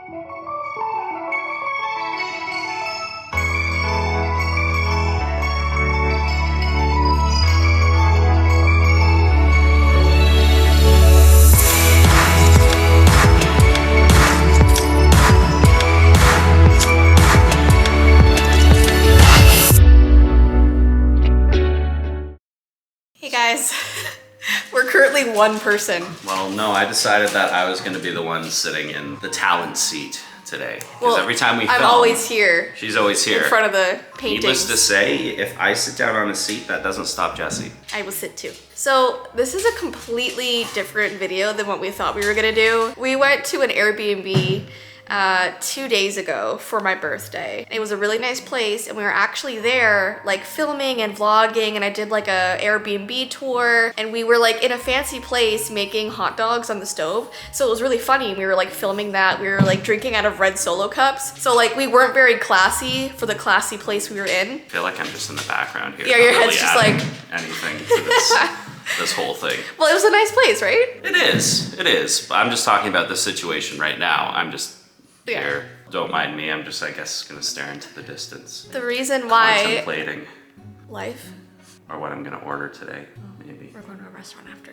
Hey guys, we're currently one person. Well, no, I decided that I was going to be the one sitting in the talent seat today. Because Well, every time we film, I'm always here. She's always here. In front of the paintings. Needless to say, if I sit down on a seat, that doesn't stop Jessii. I will sit too. So this is a completely different video than what we thought we were gonna do. We went to an Airbnb 2 days ago for my birthday. It was a really nice place and we were actually there like filming and vlogging, and I did like a Airbnb tour, and we were like in a fancy place making hot dogs on the stove. So it was really funny. We were like filming that. We were like drinking out of red Solo cups. So like we weren't very classy for the classy place we were in. I feel like I'm just in the background here. Yeah, your Not head's just like anything to this, this whole thing. Well, it was a nice place, right? It is. But I'm just talking about the situation right now. I'm just here. Don't mind me. I'm just, I guess, gonna stare into the distance. The reason why Contemplating life or what I'm gonna order today, maybe. We're going to a restaurant after.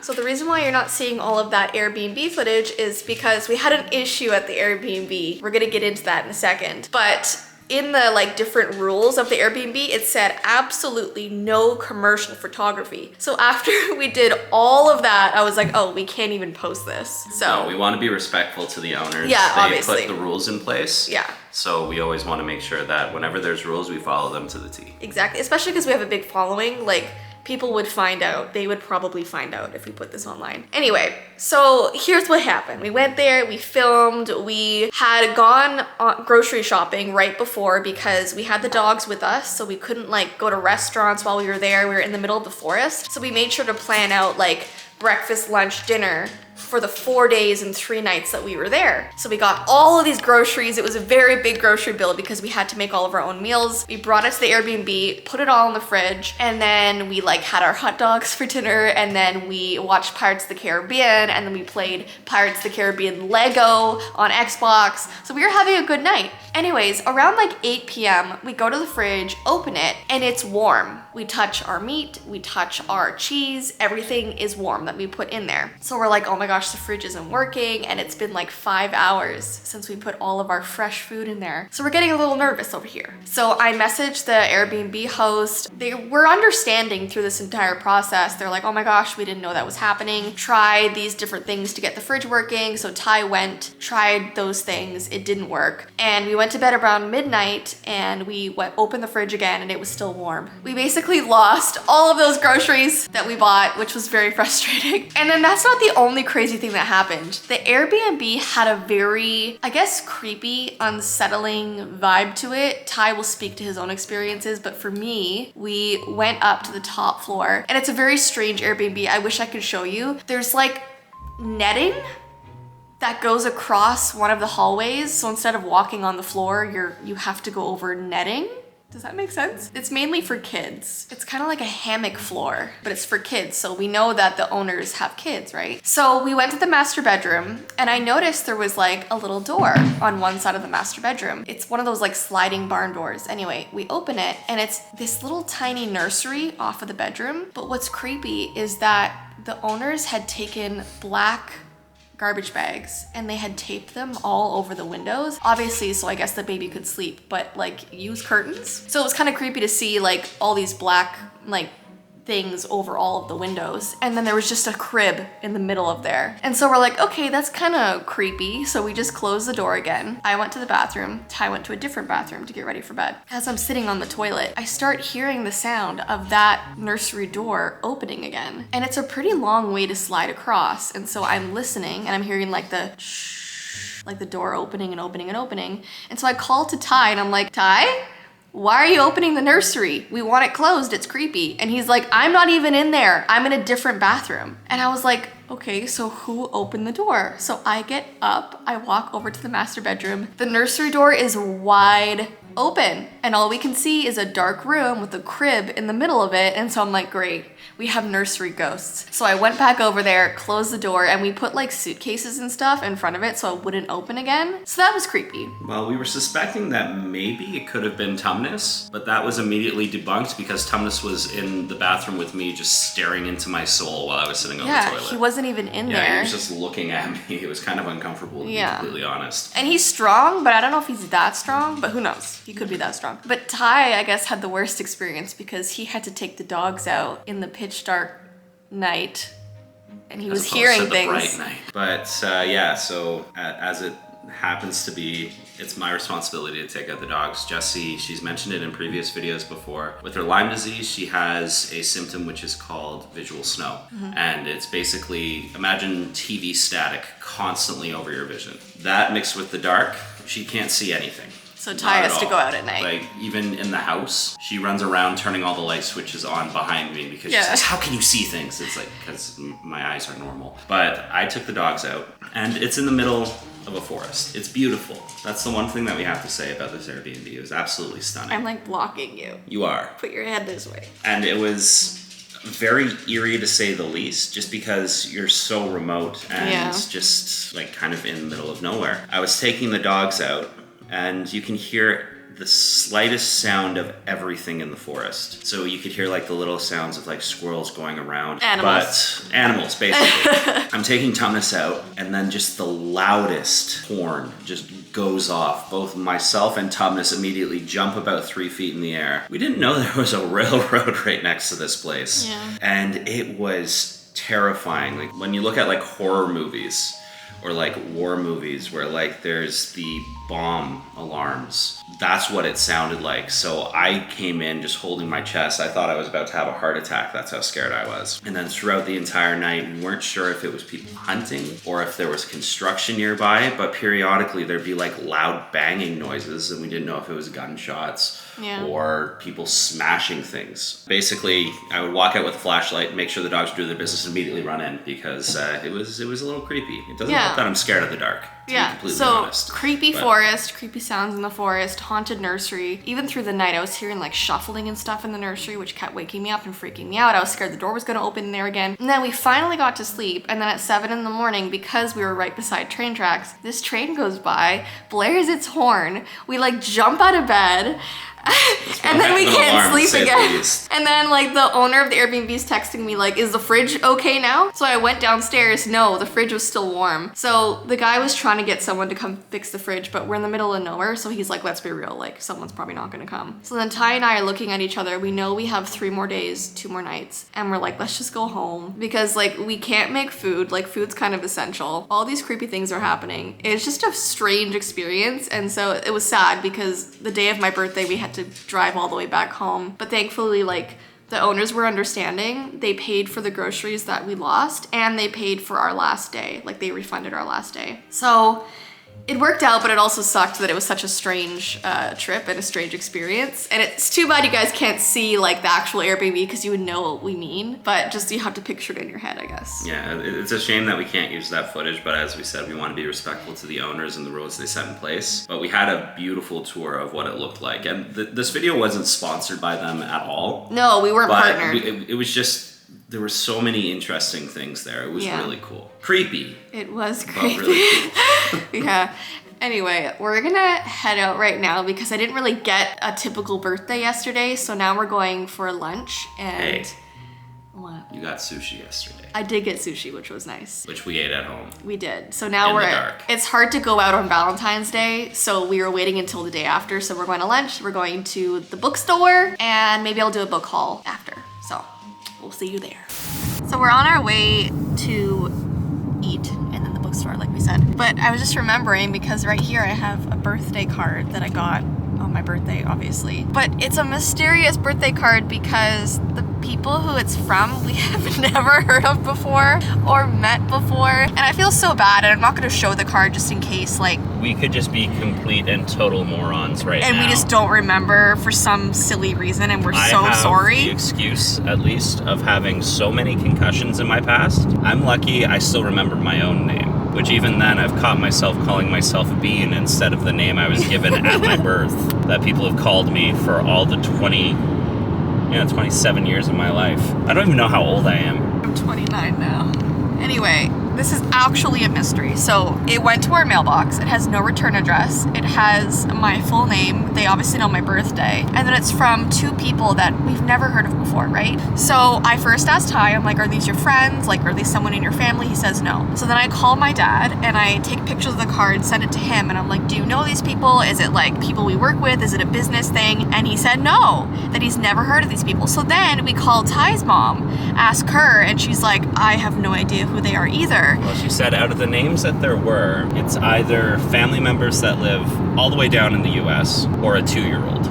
So the reason why you're not seeing all of that Airbnb footage is because we had an issue at the Airbnb. We're gonna get into that in a second. But in the like different rules of the Airbnb, it said absolutely no commercial photography. So after we did all of that, I was like, oh, we can't even post this. So No, we want to be respectful to the owners. Yeah, they obviously. put the rules in place. Yeah. So we always want to make sure that whenever there's rules, we follow them to the T. Exactly, especially because we have a big following. Like, people would find out. They would probably find out if we put this online. Anyway, so here's what happened. We went there, we filmed, we had gone grocery shopping right before because we had the dogs with us, so we couldn't like go to restaurants while we were there. We were in the middle of the forest. So we made sure to plan out like breakfast, lunch, dinner for the 4 days and 3 nights that we were there. So we got all of these groceries. It was a very big grocery bill because we had to make all of our own meals. We brought it to the Airbnb, put it all in the fridge, and then we like had our hot dogs for dinner, and then we watched Pirates of the Caribbean, and then we played Pirates of the Caribbean Lego on Xbox. So we were having a good night. Anyways, around like 8 p.m., we go to the fridge, open it, and it's warm. We touch our meat, we touch our cheese, everything is warm that we put in there. So we're like, oh my gosh, the fridge isn't working, and it's been like 5 hours since we put all of our fresh food in there. So we're getting a little nervous over here. So I messaged the Airbnb host. They were understanding through this entire process. They're like, oh my gosh, we didn't know that was happening. Tried these different things to get the fridge working. So Tye went, tried those things, it didn't work. And we went to bed around midnight, and we opened the fridge again, and it was still warm. We basically lost all of those groceries that we bought, which was very frustrating. And then that's not the only crazy thing that happened. The Airbnb had a very, I guess, creepy, unsettling vibe to it. Tye will speak to his own experiences, but for me, we went up to the top floor, and it's a very strange Airbnb. I wish I could show you. There's like netting that goes across one of the hallways. So instead of walking on the floor, you have to go over netting. Does that make sense? It's mainly for kids. It's kind of like a hammock floor, but it's for kids. So we know that the owners have kids, right? So we went to the master bedroom, and I noticed there was like a little door on one side of the master bedroom. It's one of those like sliding barn doors. Anyway, we open it, and it's this little tiny nursery off of the bedroom. But what's creepy is that the owners had taken black garbage bags and they had taped them all over the windows, obviously, so I guess the baby could sleep, but like use curtains. So it was kind of creepy to see like all these black like things over all of the windows, and then there was just a crib in the middle of there. And so we're like, okay, that's kind of creepy. So we just closed the door again. I went to the bathroom. Tye went to a different bathroom to get ready for bed. As I'm sitting on the toilet, I start hearing the sound of that nursery door opening again, and it's a pretty long way to slide across. And so I'm listening, and I'm hearing like the shh, like the door opening and opening and opening. And so I call to Tye, and I'm like, Tye, why are you opening the nursery? We want it closed, it's creepy. And he's like, I'm not even in there. I'm in a different bathroom. And I was like, okay, so who opened the door? So I get up, I walk over to the master bedroom. The nursery door is wide open, and all we can see is a dark room with a crib in the middle of it. And so I'm like, great. We have nursery ghosts. So I went back over there, closed the door, and we put like suitcases and stuff in front of it so it wouldn't open again. So that was creepy. Well, we were suspecting that maybe it could have been Tumnus, but that was immediately debunked because Tumnus was in the bathroom with me just staring into my soul while I was sitting on the toilet. Yeah, he wasn't even in Yeah, there. he was just looking at me. It was kind of uncomfortable, to be completely honest. And he's strong, but I don't know if he's that strong, but who knows? He could be that strong. But Tye, I guess, had the worst experience because he had to take the dogs out in the pitch dark night, and he was hearing things. Bright night. But yeah, so as it happens to be, it's my responsibility to take out the dogs. Jessii, she's mentioned it in previous videos before. With her Lyme disease, she has a symptom which is called visual snow. And it's basically, imagine TV static constantly over your vision. That mixed with the dark, she can't see anything. So Tye has to go out at night. Like, even in the house, she runs around turning all the light switches on behind me because she says, how can you see things? It's like, because my eyes are normal. But I took the dogs out, and it's in the middle of a forest. It's beautiful. That's the one thing that we have to say about this Airbnb. It was absolutely stunning. I'm like blocking you. You are. Put your head this way. And it was very eerie to say the least, just because you're so remote and just like kind of in the middle of nowhere. I was taking the dogs out, and you can hear the slightest sound of everything in the forest. So you could hear like the little sounds of like squirrels going around. Animals. But animals, basically. I'm taking Tumnus out, and then just the loudest horn just goes off. Both myself and Tumnus immediately jump about 3 feet in the air. We didn't know there was a railroad right next to this place. Yeah. And it was terrifying. Like when you look at like horror movies, or like war movies where like there's the bomb alarms. That's what it sounded like. So I came in just holding my chest. I thought I was about to have a heart attack. That's how scared I was. And then throughout the entire night, we weren't sure if it was people hunting or if there was construction nearby, but periodically there'd be like loud banging noises, and we didn't know if it was gunshots or people smashing things. Basically, I would walk out with a flashlight, make sure the dogs would do their business, and immediately run in because it was a little creepy. It doesn't help that I'm scared of the dark, to be completely honest. Creepy forest, creepy sounds in the forest, haunted nursery. Even through the night, I was hearing like shuffling and stuff in the nursery, which kept waking me up and freaking me out. I was scared the door was gonna open in there again. And then we finally got to sleep, and then at 7 in the morning, because we were right beside train tracks, this train goes by, blares its horn. We like jump out of bed, and then we can't sleep again. And then like the owner of the Airbnb is texting me like, is the fridge okay now? So I went downstairs. No, the fridge was still warm. So the guy was trying to get someone to come fix the fridge, but we're in the middle of nowhere. So he's like, let's be real, like someone's probably not gonna come. So then Tye and I are looking at each other. We know we have 3 more days, 2 more nights. And we're like, let's just go home because like we can't make food. Like food's kind of essential. All these creepy things are happening. It's just a strange experience. And so it was sad because the day of my birthday, we had to drive all the way back home. But thankfully, like the owners were understanding. They paid for the groceries that we lost, and they paid for our last day. Like they refunded our last day. So it worked out, but it also sucked that it was such a strange trip and a strange experience. And it's too bad you guys can't see like the actual Airbnb because you would know what we mean, but just you have to picture it in your head, I guess. Yeah, it's a shame that we can't use that footage, but as we said, we want to be respectful to the owners and the rules they set in place. But we had a beautiful tour of what it looked like, and this video wasn't sponsored by them at all. No, we weren't partnered. It was just, there were so many interesting things there. It was really cool. Creepy. It was But creepy. really cool. Yeah. Anyway, we're gonna head out right now because I didn't really get a typical birthday yesterday, so now we're going for lunch and... Hey. What? You got sushi yesterday. I did get sushi, which was nice. Which we ate at home. We did. So now In we're... the dark. It's hard to go out on Valentine's Day, so we were waiting until the day after, so we're going to lunch, we're going to the bookstore, and maybe I'll do a book haul after. So, we'll see you there. So we're on our way to eat and then the bookstore, like we said. But I was just remembering because right here I have a birthday card that I got on my birthday, obviously. But it's a mysterious birthday card because the people who it's from, we have never heard of before or met before. And I feel so bad, and I'm not gonna show the card just in case, like... We could just be complete and total morons right now. And we just don't remember for some silly reason, and we're so I have sorry. the excuse, at least, of having so many concussions in my past. I'm lucky I still remember my own name. Which even then, I've caught myself calling myself Bean instead of the name I was given at my birth. That people have called me for all the 20 27 years of my life. I don't even know how old I am. I'm 29 now. Anyway, this is actually a mystery. So it went to our mailbox. It has no return address. It has my full name. They obviously know my birthday. And then it's from two people that we've never heard of before, right? So I first asked Tye, I'm like, are these your friends? Like, are they someone in your family? He says no. So then I call my dad and I take pictures of the card, send it to him. And I'm like, do you know these people? Is it like people we work with? Is it a business thing? And he said no, that he's never heard of these people. So then we called Tye's mom, ask her, and she's like, I have no idea who they are either. Well, she said out of the names that there were, it's either family members that live all the way down in the US or a 2-year-old.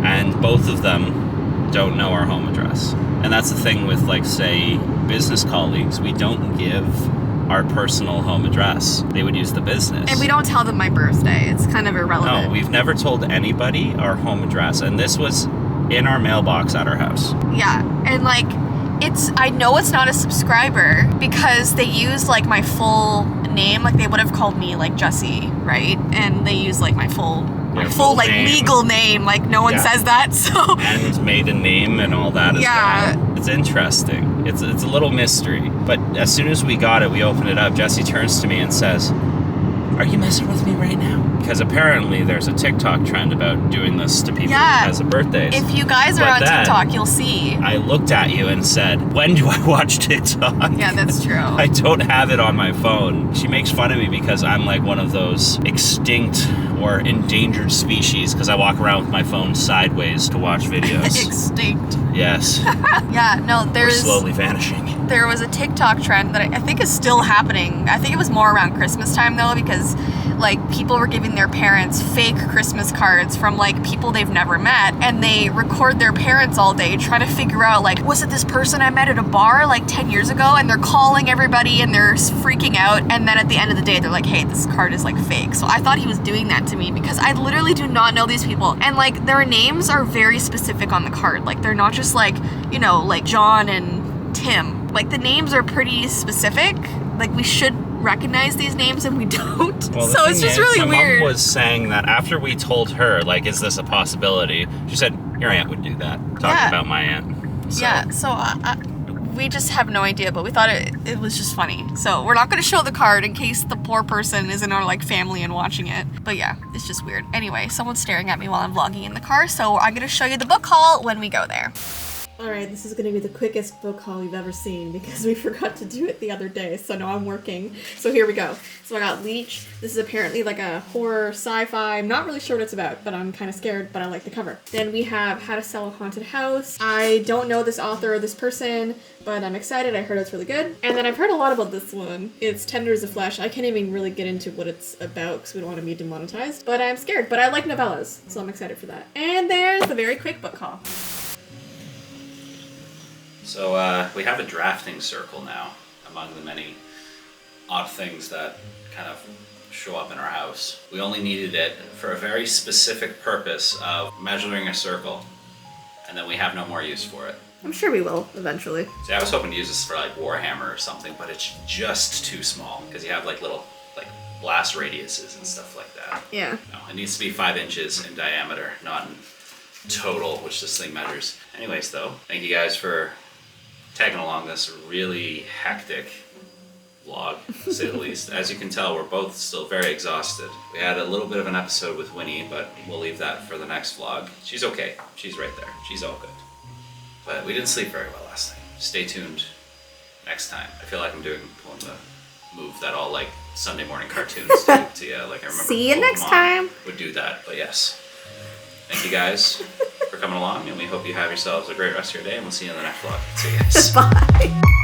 And both of them don't know our home address. And that's the thing with, like, say, business colleagues. We don't give our personal home address. They would use the business. And we don't tell them my birthday. It's kind of irrelevant. No, we've never told anybody our home address. And this was in our mailbox at our house. Yeah, and like, I know it's not a subscriber because they use like my full name. Like they would have called me like Jessii, right? And they use like my full like name. Legal name. Like no one says that. So and maiden name and all that as well. It's interesting. It's a little mystery. But as soon as we got it, we opened it up. Jessii turns to me and says, "Are you messing with me right now?" Because apparently there's a TikTok trend about doing this to people as a birthdays. If you guys are on TikTok, you'll see. I looked at you and said, when do I watch TikTok? Yeah, that's true. I don't have it on my phone. She makes fun of me because I'm like one of those extinct or endangered species because I walk around with my phone sideways to watch videos. Extinct. Yes. Yeah, no, We're slowly vanishing. There was a TikTok trend that I think is still happening. I think it was more around Christmas time though, because like people were giving their parents fake Christmas cards from like people they've never met, and they record their parents all day trying to figure out like, was it this person I met at a bar like 10 years ago? And they're calling everybody and they're freaking out, and then at the end of the day they're like, hey, this card is like fake. So I thought he was doing that to me because I literally do not know these people, and like their names are very specific on the card. Like they're not just like, you know, like John and Tim. Like the names are pretty specific. Like we should recognize these names and we don't. Well, so it's just really weird. My mom was saying that after we told her, like, is this a possibility? She said, your aunt would do that. Talking about my aunt. So. Yeah, so we just have no idea, but we thought it was just funny. So we're not going to show the card in case the poor person is in our like family and watching it. But yeah, it's just weird. Anyway, someone's staring at me while I'm vlogging in the car, so I'm going to show you the book haul when we go there. Alright, this is going to be the quickest book haul you've ever seen because we forgot to do it the other day, so now I'm working. So here we go. So I got Leech. This is apparently like a horror sci-fi. I'm not really sure what it's about, but I'm kind of scared, but I like the cover. Then we have How to Sell a Haunted House. I don't know this author or this person, but I'm excited. I heard it's really good. And then I've heard a lot about this one. It's Tender as a Flesh. I can't even really get into what it's about because we don't want to be demonetized, but I'm scared. But I like novellas, so I'm excited for that. And there's the very quick book haul. So we have a drafting circle now among the many odd things that kind of show up in our house. We only needed it for a very specific purpose of measuring a circle, and then we have no more use for it. I'm sure we will eventually. See, I was hoping to use this for like Warhammer or something, but it's just too small because you have like little like blast radiuses and stuff like that. Yeah. No, it needs to be 5 inches in diameter, not in total, which this thing measures. Anyways, though, thank you guys for tagging along this really hectic vlog, to say the least. As you can tell, we're both still very exhausted. We had a little bit of an episode with Winnie, but we'll leave that for the next vlog. She's okay. She's right there. She's all good. But we didn't sleep very well last night. Stay tuned next time. I feel like I'm pulling the move that all like Sunday morning cartoons do to you. Like I remember See you next time. Would do that, but yes. Thank you guys for coming along, and we hope you have yourselves a great rest of your day, and we'll see you in the next vlog. See you guys. Bye.